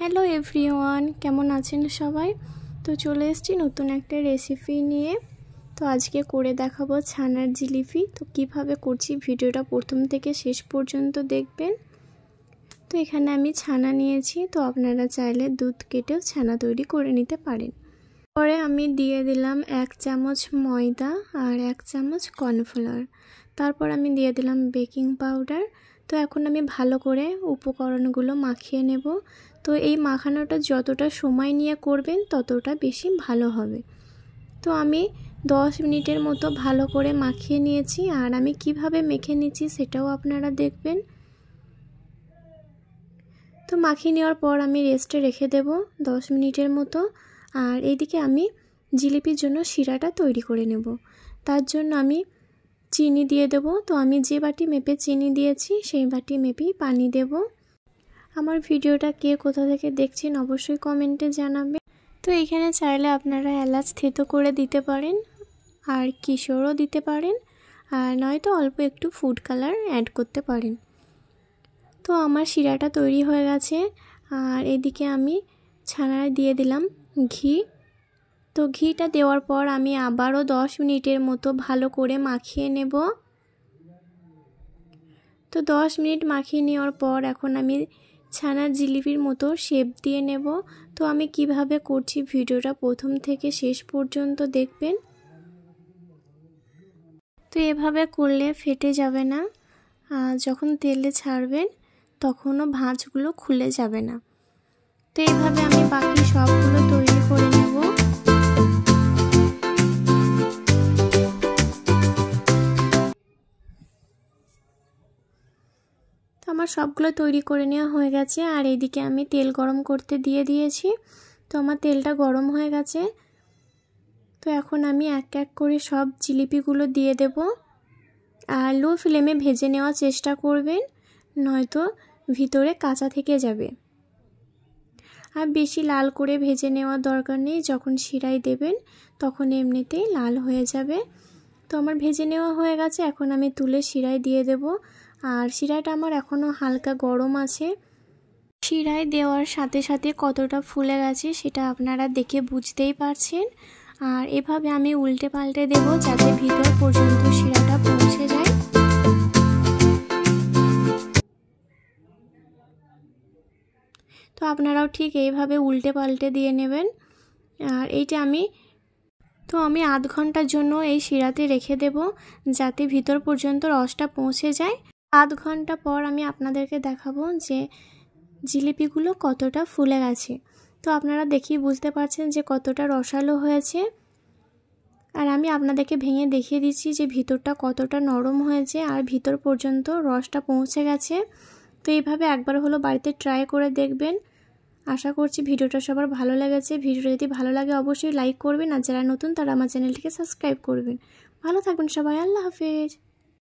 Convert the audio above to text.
Hello everyone, কেমন আছেন সবাই? তো চলে এসেছি নতুন একটা রেসিপি নিয়ে। তো আজকে করে দেখাবো ছানার জিলিপি। তো কিভাবে করছি ভিডিওটা প্রথম থেকে শেষ পর্যন্ত দেখবেন। তো এখানে আমি ছানা নিয়েছি, তো আপনারা চাইলে দুধ কেটেও ছানা তৈরি করে নিতে পারেন। পরে আমি দিয়ে দিলাম 1 চামচ ময়দা আর 1 চামচ কর্নফ্লাওয়ার। তারপর আমি দিয়ে দিলাম বেকিং পাউডার। তো এখন আমি ভালো করে উপকরণগুলো মাখিয়ে নেব। তো এই মাখানোটা যতটা সময় নিয়ে করবেন ততটা বেশি ভালো হবে। তো আমি 10 মিনিটের মতো ভালো করে মাখিয়ে নিয়েছি, আর আমি কিভাবে মেখে নিয়েছি সেটাও আপনারা দেখবেন। তো মাখিয়ে নেওয়ার পর আমি রেস্টে রেখে দেব 10 মিনিটের মতো। আর এইদিকে আমি জিলিপির জন্য শিরাটা তৈরি করে নেব। তার জন্য আমি চিনি দিয়ে দেব। তো আমি যে বাটি মেপে চিনি দিয়েছি সেই বাটি মেপেই পানি দেব। আমার ভিডিওটা কে কোথা থেকে দেখছেন অবশ্যই কমেন্টে জানাবেন। তো এখানে চাইলে আপনারা এলাচ থেতো করে দিতে পারেন, আর কিশোরও দিতে পারেন, আর নয়তো অল্প একটু ফুড কালার অ্যাড করতে পারেন। তো আমার শিরাটা তৈরি হয়ে গেছে, আর এদিকে আমি ছানায় দিয়ে দিলাম ঘি। তো ঘিটা দেওয়ার পর আমি আবারও 10 মিনিটের মতো ভালো করে মাখিয়ে নেব। তো 10 মিনিট মাখিয়ে নেওয়ার পর এখন আমি ছানার জিলিপির মতো শেপ দিয়ে নেব। তো আমি কিভাবে করছি ভিডিওটা প্রথম থেকে শেষ পর্যন্ত দেখবেন। তো এভাবে করলে ফেটে যাবে না, আর যখন তেলে ছাড়বেন তখনও ভাঁজগুলো খুলে যাবে না। তো এইভাবে আমি বাকি সবগুলো তৈরি করে নেব। তো আমার সবগুলো তৈরি করে নেওয়া হয়ে গেছে, আর এইদিকে আমি তেল গরম করতে দিয়ে দিয়েছি। তো আমার তেলটা গরম হয়ে গেছে। তো এখন আমি এক এক করে সব জিলিপিগুলো দিয়ে দেব, আর লো ফ্লেমে ভেজে নেওয়ার চেষ্টা করবেন, নয়তো ভিতরে কাঁচা থেকে যাবে। আর বেশি লাল করে ভেজে নেওয়ার দরকার নেই, যখন শিরায় দেবেন তখন এমনিতেই লাল হয়ে যাবে। তো আমার ভেজে নেওয়া হয়ে গেছে, এখন আমি তুলে শিরায় দিয়ে দেব। আর শিরাটা আমার এখনও হালকা গরম আছে। শিরায় দেওয়ার সাথে সাথে কতটা ফুলে গেছে সেটা আপনারা দেখে বুঝতেই পারছেন। আর এভাবে আমি উল্টে পাল্টে দেব যাতে ভিতর পর্যন্ত শিরাটা পৌঁছে যায়। তো আপনারাও ঠিক এইভাবে উল্টে পাল্টে দিয়ে নেবেন। আর এইটা আমি আধ ঘন্টার জন্য এই শিরাতে রেখে দেব যাতে ভিতর পর্যন্ত রসটা পৌঁছে যায়। আধ ঘন্টা পর আমি আপনাদেরকে দেখাবো যে জিলিপিগুলো কতটা ফুলে গেছে। তো আপনারা দেখেই বুঝতে পারছেন যে কতটা রসালো হয়েছে। আর আমি আপনাদেরকে ভেঙে দেখিয়ে দিচ্ছি যে ভিতরটা কতটা নরম হয়েছে আর ভিতর পর্যন্ত রসটা পৌঁছে গেছে। তো এইভাবে একবার হলো বাড়িতে ট্রাই করে দেখবেন। আশা করছি ভিডিওটা সবার ভালো লেগেছে। ভিডিওটা যদি ভালো লাগে অবশ্যই লাইক করবেন, আর যারা নতুন তারা আমার চ্যানেলটিকে সাবস্ক্রাইব করবেন। ভালো থাকবেন সবাই, আল্লাহ হাফেজ।